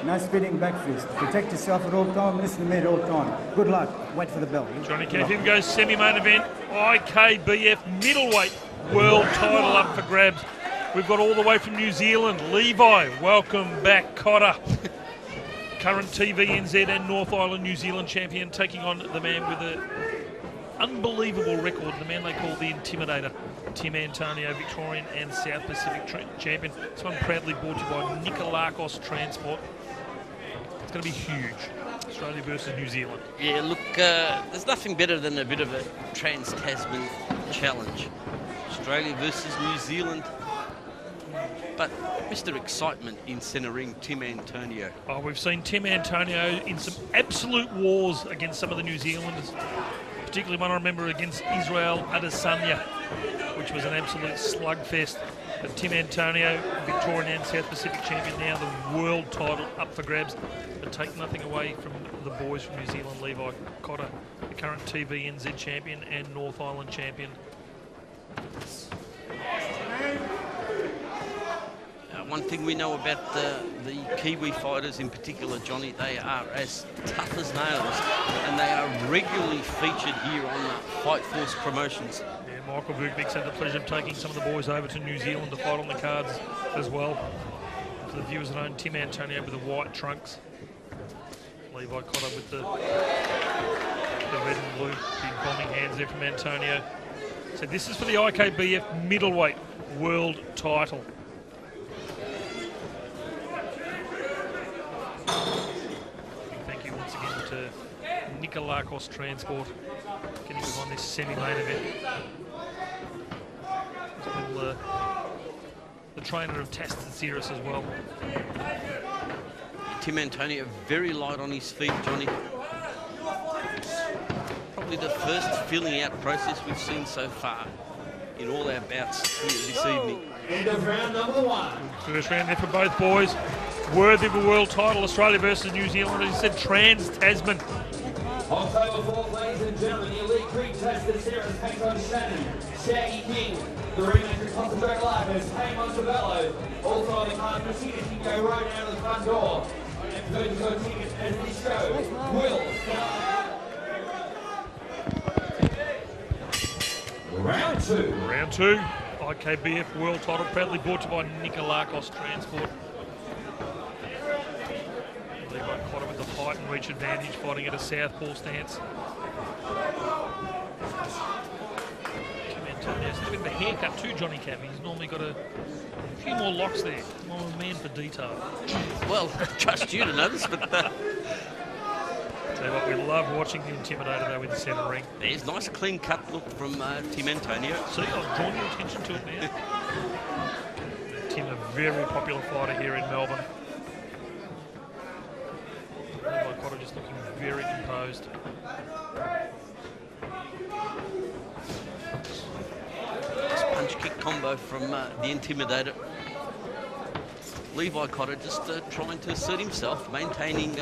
No spinning back fist. Protect yourself at all time. Listen to me at all time. Good luck. Wait for the bell. Johnny Kev, here we go. Semi-main event. IKBF middleweight world title up for grabs. We've got all the way from New Zealand, Levi. Welcome back, Cotter. Current TVNZ and North Island New Zealand champion, taking on the man with an unbelievable record, the man they call the Intimidator, Tim Antonio, Victorian and South Pacific champion. This one proudly brought to you by Nikolakos Transport. It's going to be huge. Australia versus New Zealand. Yeah, look, there's nothing better than a bit of a trans-Tasman challenge. Australia versus New Zealand. But Mr. Excitement in centre ring, Tim Antonio. Oh, we've seen Tim Antonio in some absolute wars against some of the New Zealanders. Particularly one I remember against Israel Adesanya, which was an absolute slugfest. But Tim Antonio, Victorian and South Pacific champion, now the world title up for grabs. But take nothing away from the boys from New Zealand, Levi Cotter, the current TVNZ champion and North Island champion. One thing we know about the Kiwi fighters in particular, Johnny, they are as tough as nails, and they are regularly featured here on Fight Force promotions. Yeah, Michael Vukvik's had the pleasure of taking some of the boys over to New Zealand to fight on the cards as well. For the viewers at home, Tim Antonio with the white trunks, Levi Cotter with the red and blue, big bombing hands there from Antonio. So this is for the IKBF middleweight world title. Thank you once again to Nikolakos Transport getting us on this semi-main event. The trainer of Tast and Cirrus as well. Tim Antonio very light on his feet, Johnny. Probably the first filling out process we've seen so far in all our bouts here this evening. End of round number one. First round there for both boys. Worthy of a world title, Australia versus New Zealand. As you said, trans-Tasman. October 4th, ladies and gentlemen, the Elite Creek Test of Series takes on Shannon, Shaggy King, the rematch of Concentrate Lagers, Kay Montebello. Also on the card for tickets, you can go right down to the front door. And purchase your tickets as this show will start. Round two. Round two. IKBF world title proudly brought to you by Nikolakos Transport. Levi Cotter with the height and reach advantage, fighting at a southpaw stance. Tim Antonio's a bit of a haircut too, Johnny Cav. He's normally got a few more locks there. I'm a man for detail. Well, trust you to notice, but Tell you what, we love watching the Intimidator though in the centre ring. there's a nice clean cut look from Tim Antonio. See, I've drawn your attention to it now. Tim, a very popular fighter here in Melbourne. Levi Cotter just looking very composed. Nice punch kick combo from the Intimidator. Levi Cotter just trying to assert himself, maintaining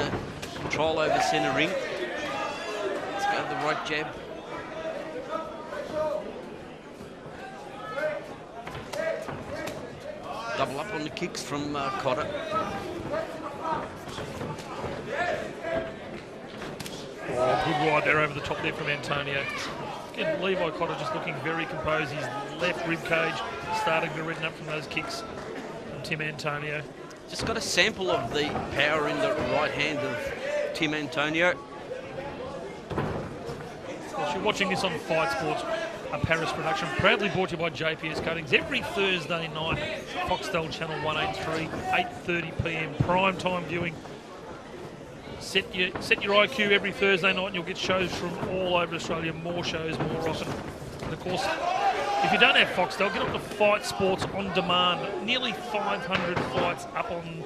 control over centre ring. Let's go to the right jab. Double up on the kicks from Cotter. Oh, good ride there over the top there from Antonio. Again, Levi Cotter just looking very composed. His left rib cage starting to redden up from those kicks from Tim Antonio. Just got a sample of the power in the right hand of Tim Antonio. Well, you're watching this on Fight Sports, a Paris production, proudly brought to you by JPS Coatings every Thursday night, Foxtel Channel 183, 8:30 p.m. prime time viewing. Set your IQ every Thursday night and you'll get shows from all over Australia, more shows more often. And of course, if you don't have Foxtel, get on to Fight Sports on demand. Nearly 500 fights up on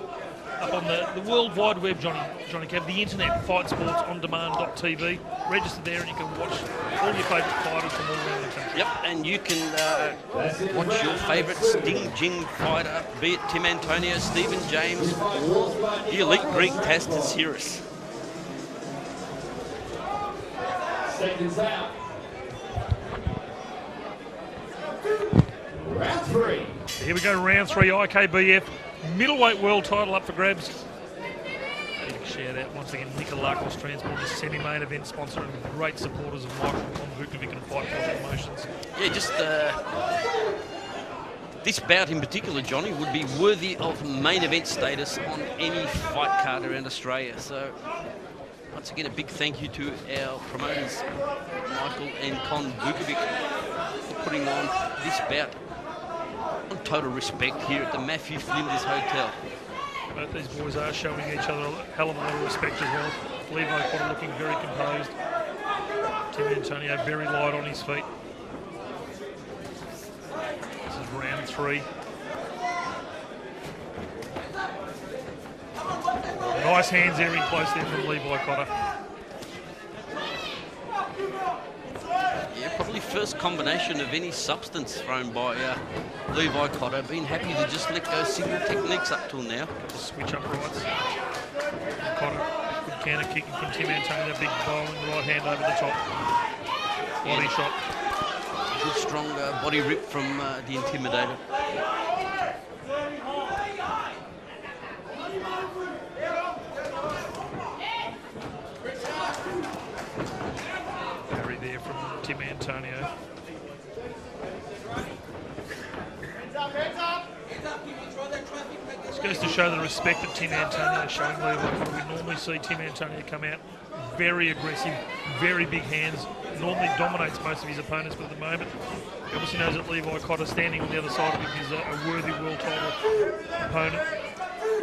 the World Wide Web, Johnny Cav, the internet, fightsportsondemand.tv. Register there and you can watch all your favourite fighters from all around the country. Yep, and you can watch your favourite Sting Jing fighter, be it Tim Antonio, Stephen James, or the Elite Greek Tast and Cirrus. Seconds out. Round three. Here we go, round three, IKBF middleweight world title up for grabs. Big shout out once again, Nikolakos Transport, the semi-main event sponsor and great supporters of Michael Vukovic and Fight Force Promotions. Yeah, just this bout in particular, Johnny, would be worthy of main event status on any fight card around Australia. So, once again, a big thank you to our promoters, Michael and Con Vukovic, for putting on this bout on total respect here at the Matthew Flinders Hotel. Both these boys are showing each other a hell of a lot of respect as well. Levi Cotter looking very composed. Tim Antonio very light on his feet. This is round 3. Nice hands there in close there from Levi Cotter. Yeah, probably first combination of any substance thrown by Levi Cotter. Been happy to just let go single techniques up till now. Switch uprights. Cotter, good counter kicking from Tim Antonio, that big bowling right hand over the top. Body shot. Good strong body rip from the Intimidator. Parry there from Tim Antonio. This goes to show the respect that Tim Antonio is showing Levi Cotter. We normally see Tim Antonio come out very aggressive, very big hands, normally dominates most of his opponents, but at the moment, he obviously knows that Levi Cotter standing on the other side of him is a worthy world title opponent.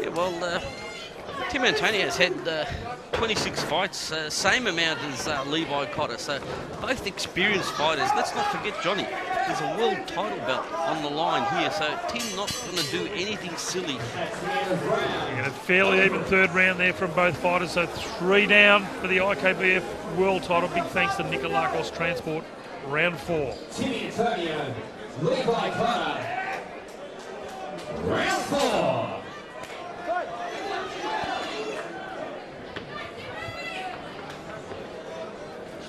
Yeah, well, Tim Antonio has had 26 fights, same amount as Levi Cotter, so both experienced fighters. Let's not forget, Johnny, there's a world title belt on the line here, so Tim not going to do anything silly. And a fairly even third round there from both fighters, so 3 down for the IKBF world title. Big thanks to Nikolakos Transport. Round 4. Tim Antonio, Levi Cotter. Round 4.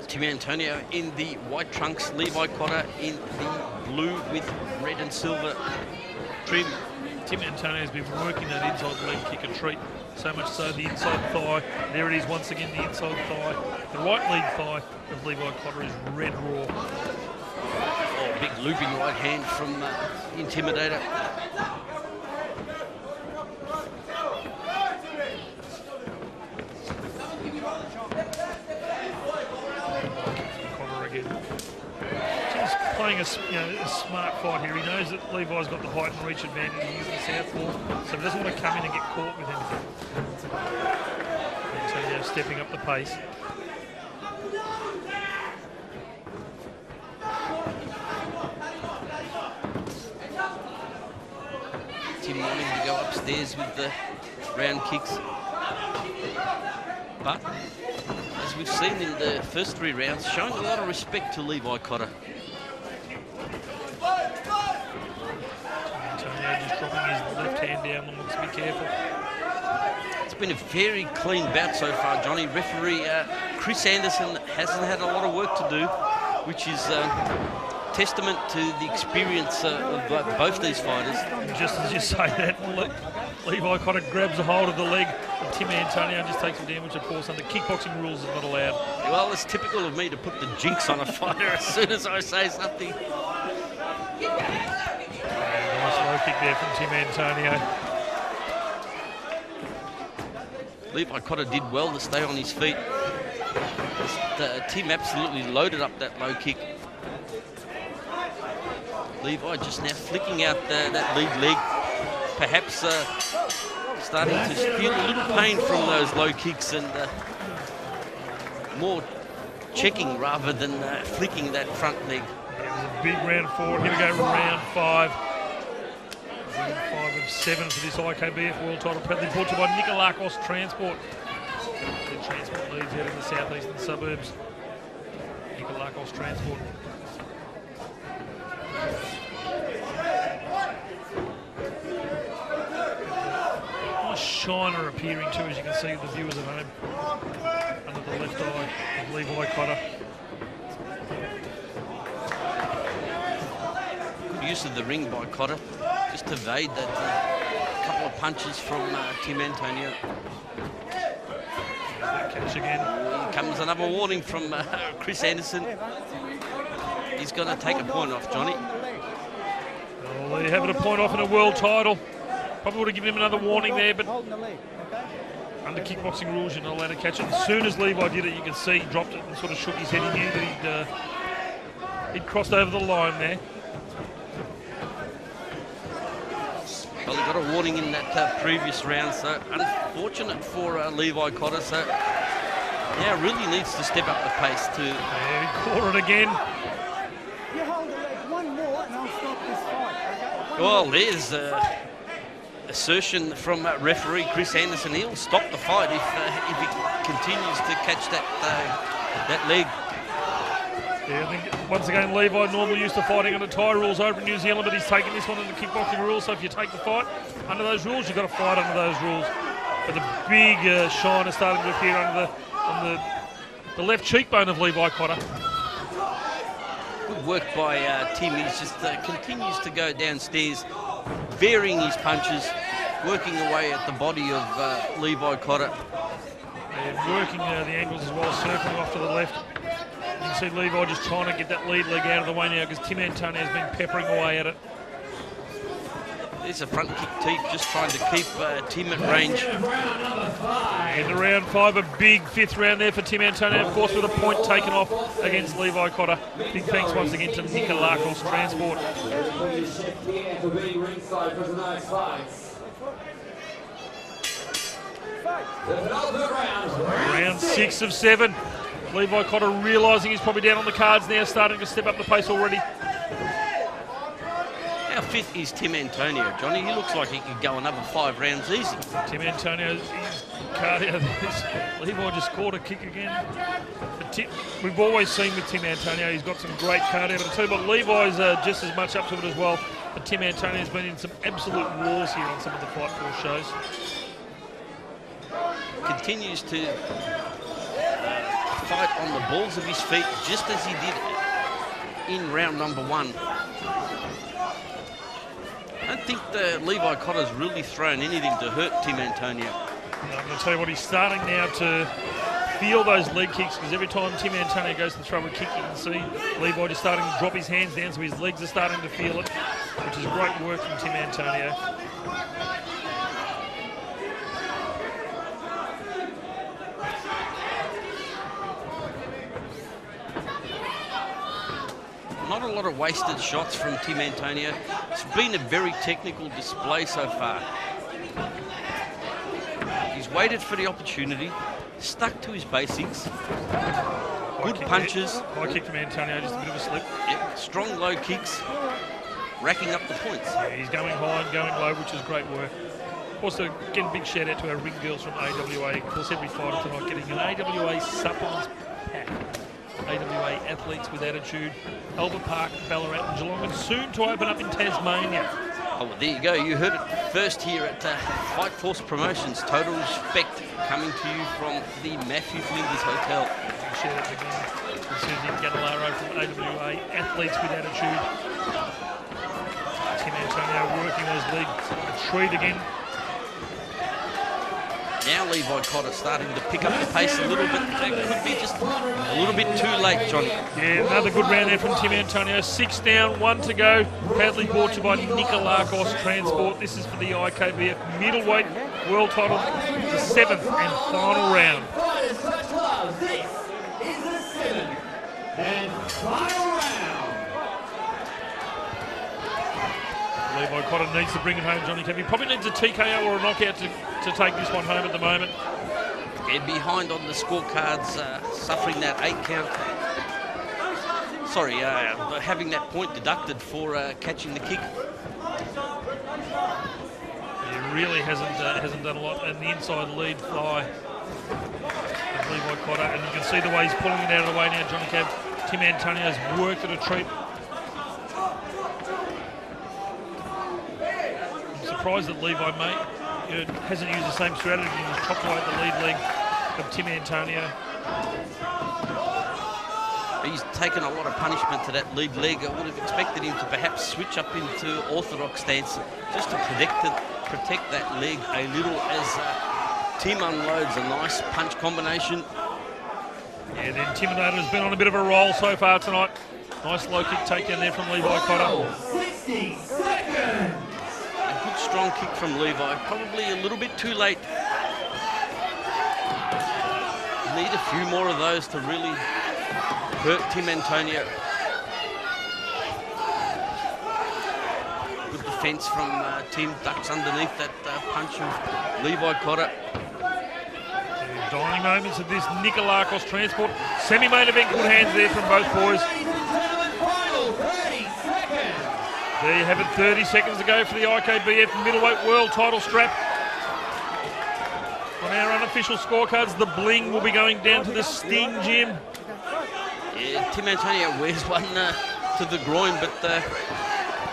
Tim Antonio in the white trunks, Levi Cotter in the blue with red and silver trim. Tim Antonio has been working that inside leg kick a treat, so much so the inside thigh. There it is once again, the inside thigh. The right leg thigh of Levi Cotter is red raw. Oh, big looping right hand from Intimidator. Tim's playing a smart fight here. He knows that Levi's got the height and reach advantage. He's the southpaw, so he doesn't want to come in and get caught with anything. Antonio stepping up the pace. Tim wanting to go upstairs with the round kicks. But, as we've seen in the first 3 rounds, showing a lot of respect to Levi Cotter. Antonio just dropping his left hand down and wants to be careful. It's been a very clean bout so far, Johnny. Referee Chris Anderson hasn't had a lot of work to do, which is testament to the experience of both these fighters. And just as you say that, Levi Cotter grabs a hold of the leg of Tim Antonio and just takes some damage, of course, under kickboxing rules is not allowed. Well, it's typical of me to put the jinx on a fighter as soon as I say something. Nice low kick there from Tim Antonio. Levi Cotter did well to stay on his feet. Tim absolutely loaded up that low kick. Levi just now flicking out that lead leg, perhaps starting to feel a little pain from those low kicks and more checking rather than flicking that front leg. It was a big round 4. Here we go, round 5. Round 5 of 7 for this IKBF world title, proudly brought to you by Nikolakos Transport. The transport leads out in the southeastern suburbs. Nikolakos Transport. Nice shiner appearing too, as you can see with the viewers at home. Under the left eye of Levi Cotter. Good use of the ring by Cotter, just to evade that couple of punches from Tim Antonio. Catch again. Here comes another warning from Chris Anderson. He's going to take a point off, Johnny. Well, they're having a point off in a world title. Probably would have given him another warning there, but under kickboxing rules, you're not allowed to catch it. As soon as Levi did it, you can see he dropped it and sort of shook his head. He knew that he'd crossed over the line there. Well, he got a warning in that previous round, so unfortunate for Levi Cotter. So, yeah, really needs to step up the pace too. Yeah, he caught it again. You hold the leg one more and I'll stop this fight, okay? Well, there's assertion from referee Chris Anderson. He'll stop the fight if he continues to catch that leg. Yeah, I think once again Levi normally used to fighting under Thai rules over in New Zealand, but he's taking this one under kickboxing rules. So if you take the fight under those rules, you've got to fight under those rules. But the big shine is starting to appear on the left cheekbone of Levi Cotter. Good work by Tim. He's just continues to go downstairs, varying his punches, working away at the body of Levi Cotter. And working the angles as well, circling off to the left. You can see Levi just trying to get that lead leg out of the way now because Tim Antonio has been peppering away at it. There's a front kick teep, just trying to keep Tim at range. And round 5, a big 5th round there for Tim Antonio, of course, with a point taken off against Levi Cotter. Big thanks once again to Nikolakos Transport. For being ringside for tonight's fights. The penultimate round. Round 6 of 7. Levi Cotter realising he's probably down on the cards now, starting to step up the pace already. How fit is Tim Antonio, Johnny? He looks like he could go another 5 rounds easy. Tim Antonio, his cardio. Levi just scored a kick again. We've always seen with Tim Antonio, he's got some great cardio. But I tell you what, Levi's just as much up to it as well. But Tim Antonio's been in some absolute wars here on some of the Fight Force shows. Continues to fight on the balls of his feet, just as he did in round number 1. I don't think Levi Cotter's really thrown anything to hurt Tim Antonio. I'm going to tell you what, he's starting now to feel those leg kicks, because every time Tim Antonio goes to throw a kick, you can see Levi just starting to drop his hands down, so his legs are starting to feel it, which is great work from Tim Antonio. Not a lot of wasted shots from Tim Antonio. It's been a very technical display so far. He's waited for the opportunity, stuck to his basics. Good punches. High kick from Antonio, just a bit of a slip. Yep. Strong low kicks, racking up the points. Yeah, he's going high and going low, which is great work. Also, again, big shout out to our ring girls from AWA. Of course, every fighter tonight getting an AWA supplements pack. AWA Athletes with Attitude, Albert Park, Ballarat and Geelong, and soon to open up in Tasmania. Oh, well, there you go. You heard it first here at Fight Force Promotions. Total respect coming to you from the Matthew Flinders Hotel. Shout out again to Susie Gadalaro from AWA Athletes with Attitude. Tim Antonio working those legs, a treat again. Now Levi Cotter starting to pick up the pace a little bit. It could be just a little bit too late, Johnny. Yeah, another good round there from Tim Antonio. 6 down, 1 to go. Proudly brought to you by Nikolakos Transport. This is for the IKBF middleweight world title, the 7th and final round. Fighters touch gloves. This is the 7th and final round. Levi Cotter needs to bring it home, Johnny Kev. He probably needs a TKO or a knockout to take this one home at the moment. And behind on the scorecards, suffering that 8 count. Sorry, having that point deducted for catching the kick. He really hasn't done a lot. And the inside lead thigh of Levi Cotter. And you can see the way he's pulling it out of the way now, Johnny Kev. Tim Antonio's worked at a treat. Surprised that Levi hasn't used the same strategy and has chopped away at the lead leg of Tim Antonio. He's taken a lot of punishment to that lead leg. I would have expected him to perhaps switch up into orthodox stance just to protect that leg a little, as Tim unloads a nice punch combination. Yeah, the Intimidator has been on a bit of a roll so far tonight. Nice low kick takedown there from Levi Cotter. 60 seconds. A good strong kick from Levi, probably a little bit too late. Need a few more of those to really hurt Tim Antonio. Good defence from Tim, ducks underneath that punch of Levi Cotter. Dying moments of this Nikolakos transport. Semi-main event, good hands there from both boys. Final 30 seconds. There you have it, 30 seconds to go for the IKBF middleweight world title strap. On our unofficial scorecards, the bling will be going down to the Sting Gym. Yeah, Tim Antonio wears one to the groin, but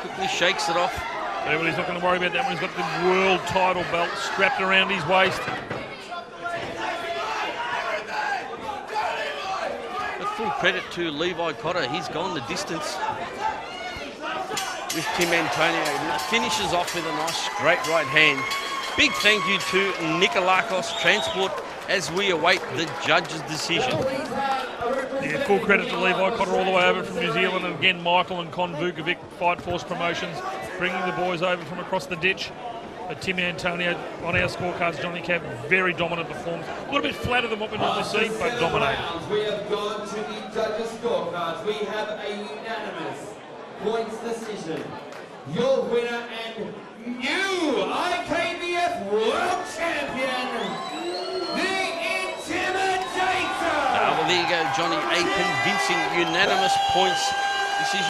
quickly shakes it off. Yeah, well, he's not going to worry about that one. He's got the world title belt strapped around his waist. But full credit to Levi Cotter. He's gone the distance with Tim Antonio. Finishes off with a nice straight right hand. Big thank you to Nikolakos Transport as we await the judge's decision. Yeah, full credit to Levi Cotter all the way over from New Zealand, and again Michael and Con Vukovic, Fight Force Promotions, bringing the boys over from across the ditch. But Tim Antonio on our scorecards, Johnny Cab, very dominant performance. A little bit flatter than what we normally see, but dominated. We have gone to the judges' scorecards. We have a unanimous points decision. Your winner and new IKBF World Champion, the Intimidator! Well, there you go, Johnny. A convincing unanimous points decision.